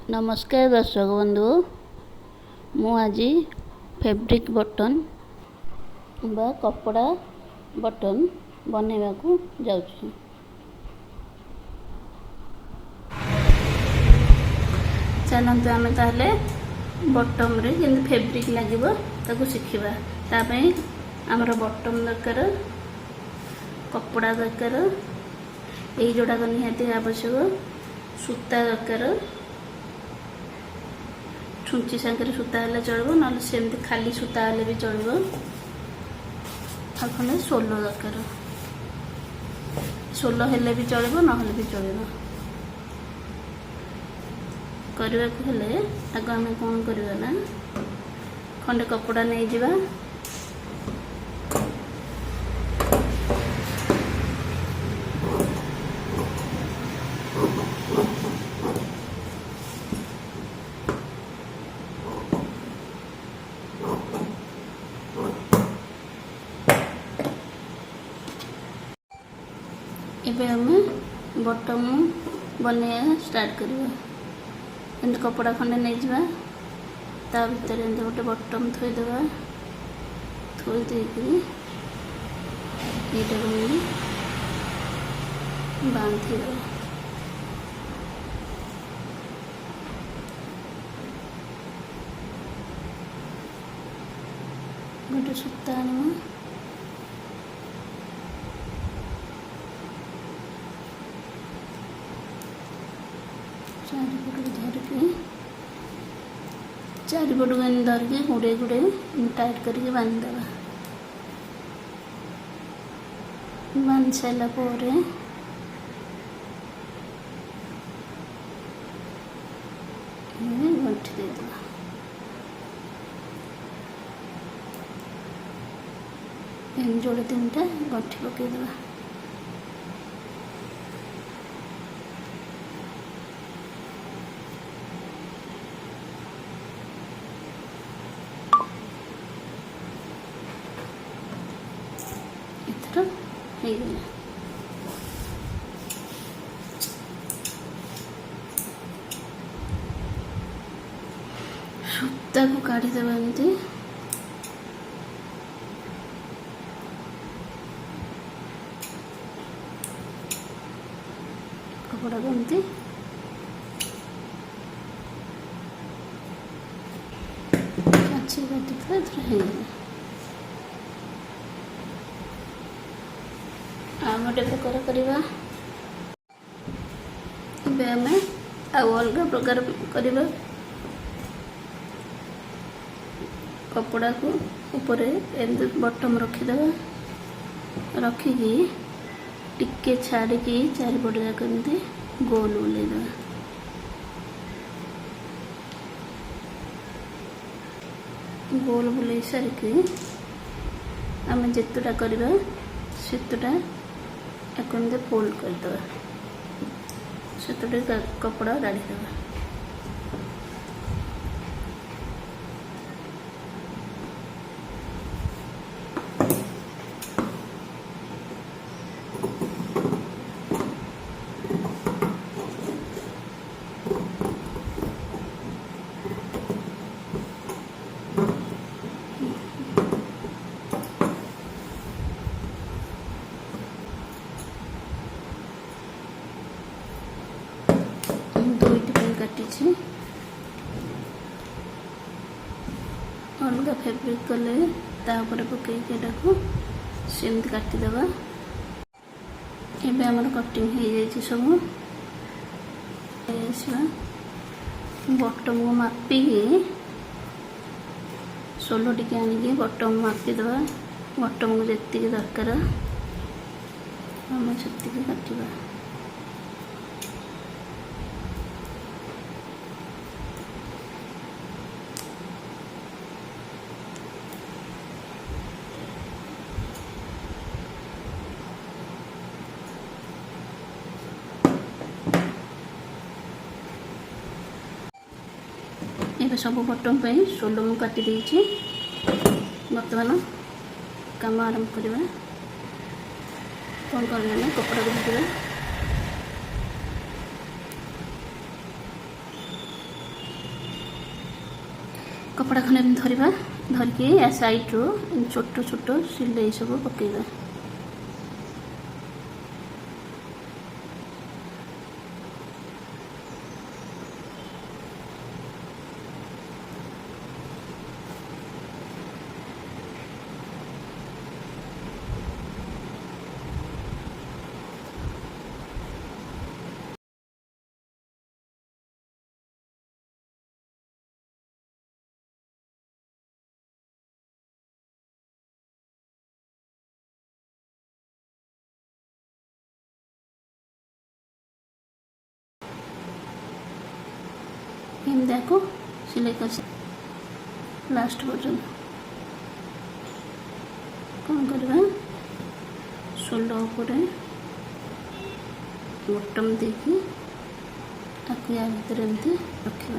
नमस्कार दर्शक बंधु मु आज फैब्रिक बटन बा कपड़ा बटन बनैबा को जाउछि। चलते आम ताले बटम रे जेन फैब्रिक लागिबो ताको शिखिबा। ता पई हमर बटम दरकार, कपड़ा दरकार, एई जोडा को निहाती आवश्यक, सूता दरकार, छुंची सांगे सूता हेल्ले चलो ना सेमती खाली सूता हेल्ले भी चलो। खंडे सोलो दरकार, सोलो हेल्ले भी चलो ना भी चलो। करने को हेल्ले आग आम कौन करवा ना खंडे कपड़ा नहीं जावा, एबे हमें बटम बनैया स्टार्ट करवा। एमती कपड़ा खंडे नहीं जावा, ता भीतर एमती गोटे बटम थोईदेवा, थोई देकी एटा को बांधी देवा। गोटे सूता आनिमा, चारिपट धरिकी गुड़े गुड़े टाइट करके बांधदेवा। बांध सारा पर गंठी देदेवा। जोड़े तीन टा गंठी पकईदेवा। सूता को काढ़ीदेवा एमती, कपड़ा को एमती अच्छी काटी आम गोटे प्रकार करवा। आम अलग प्रकार करवा। कपड़ा को ऊपर एमती बटम रखीदेवा, रखिकी टिके छाड़िकी चारिपट जाक एमती गोल बुलेदेवा। गोल बुले सारिकी आम जेतुटा करवा सेतुटा एमती फोल्ड करदेवा, सेतुटा कपड़ा गाड़ी देवा। काटी अलग फैब्रिक कले तापर पकईके सेमती काटिदेवा। एबे हमर कटिंग हो जाए सब। बटम को मापिकी सोलो टिके आनिकी बटम मापिदेवा। बटम को जी दरकार आम से काटिबा। ये सब बटम पे सोलो मु काटी देछि। बर्तमान काम आरंभ करवा। कौन करना ना कपड़ा को भिड़वा। कपड़ा खंडे धरवा धरिकी या साइड्रु छोट छोट सिलाई सब पकेबा देखो सिलाई कर लास्ट पर्यटन कौन करवा शोल्डर उपरे बटम देखी ताकू या भीतर एमती रखा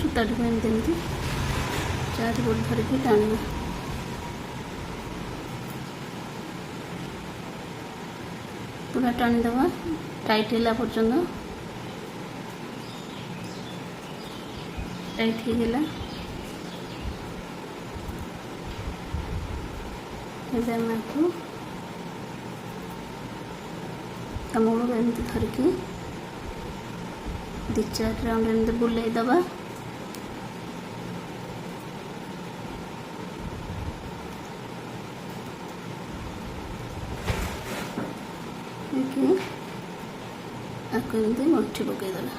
सूता एमती चारिपट धरिकी टाणवा पूरा टाणीदवा टाइट है पर्यटन टाइट होगला मूल एमती धरिकी 2-4 राउंड एमती बुलाई दबा आपको एमती मठी पकईदेला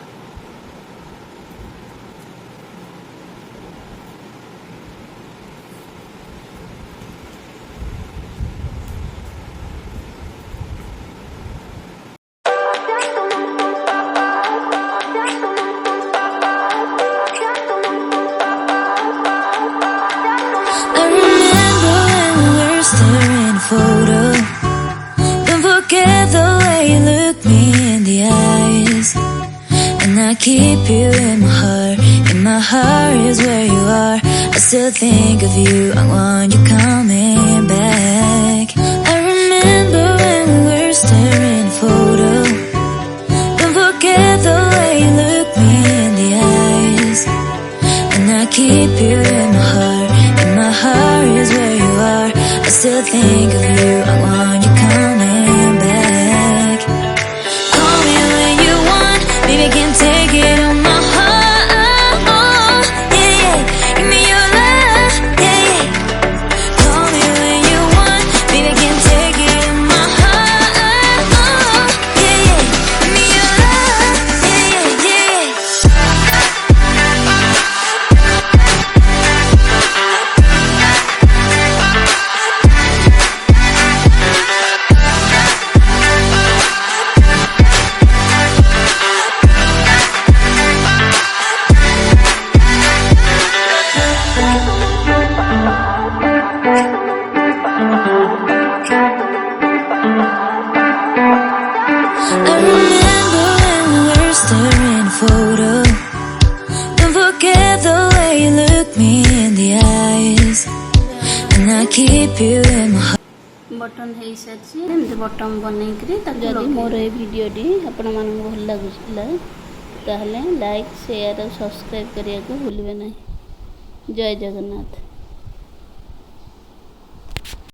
Keep you in my heart is where you are. I still think of you, I want you coming back. I remember when we were staring photo. Don't forget the way you look me in the eyes. And I keep you in my heart is where you are. I still think of you, I want you coming back. Call me when you want, baby, I can take it on my heart, yeah, yeah. Give me your love, yeah, yeah. Call me when you want, baby, I can take it on my heart, yeah, yeah. Give me your love, yeah, yeah, I remember when we were staring photo. Don't forget the way you look me in the eyes. And I keep you in my heart. Button हो सारी एमती button बनई मोर ये भिडी आपण मन भल लगुला ताहले like share और सब्सक्राइब करने को भूलिए ना। जय जगन्नाथ।